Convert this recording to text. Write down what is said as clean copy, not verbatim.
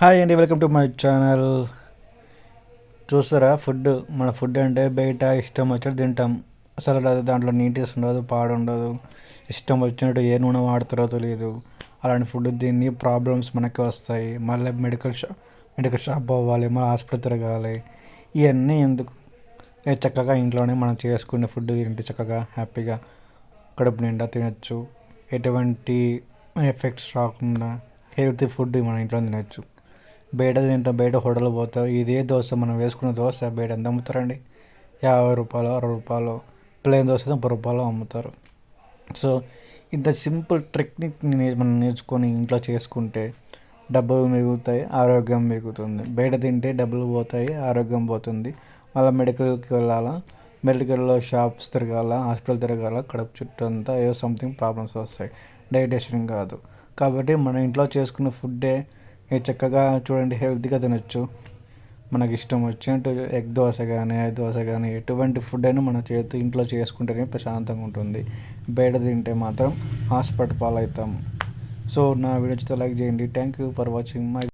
Hi అండి, welcome to my channel. చూస్తారా మన ఫుడ్ అంటే బయట ఇష్టం వచ్చినట్టు తింటాం. అసలు దాంట్లో నీట్నెస్ ఉండదు, పాడు ఉండదు. ఇష్టం వచ్చినట్టు ఏ నూనె వాడుతారో తెలియదు. అలాంటి ఫుడ్ తిని ప్రాబ్లమ్స్ మనకి వస్తాయి. మళ్ళీ మెడికల్ షాప్ పోవాలి, మళ్ళీ హాస్పిటల్ తిరగాలి. ఇవన్నీ ఎందుకు? చక్కగా ఇంట్లోనే మనం చేసుకునే ఫుడ్ తింటే చక్కగా హ్యాపీగా కడుపు నిండా తినచ్చు. ఎటువంటి ఎఫెక్ట్స్ రాకుండా హెల్తీ ఫుడ్ మన ఇంట్లో తినచ్చు. బయట తింటాం, బయట హోటల్ పోతాం. ఇదే దోశ మనం వేసుకున్న దోశ బయట ఎంత అమ్ముతారండి? 50 రూపాయలు, 60 రూపాయలు. ప్లేన్ దోశ 30 రూపాయలు అమ్ముతారు. సో ఇంత సింపుల్ టెక్నిక్ని మనం నేర్చుకొని ఇంట్లో చేసుకుంటే డబ్బులు మిగులుతాయి, ఆరోగ్యం మిగులుతుంది. బయట తింటే డబ్బులు పోతాయి, ఆరోగ్యం పోతుంది. మళ్ళీ మెడికల్కి వెళ్ళాలా, మెడికల్లో షాప్స్ తిరగాల, హాస్పిటల్ తిరగాల, కడుపు చుట్టూ అంతా ఏదో సంథింగ్ ప్రాబ్లమ్స్ వస్తాయి. డైజెషన్ కాదు. కాబట్టి మన ఇంట్లో చేసుకున్న ఫుడ్డే చక్కగా చూడండి, హెల్తీగా తినచ్చు. మనకి ఇష్టం వచ్చినట్టు ఎగ్ దోశ కానీ, ఐ దోశ కానీ, ఎటువంటి ఫుడ్ అయినా మన చేతి ఇంట్లో చేసుకుంటేనే ప్రశాంతంగా ఉంటుంది. బయట తింటే మాత్రం హాస్పిటల్ పాలవుతాం. సో నా వీడియో లైక్ చేయండి. Thank you for watching my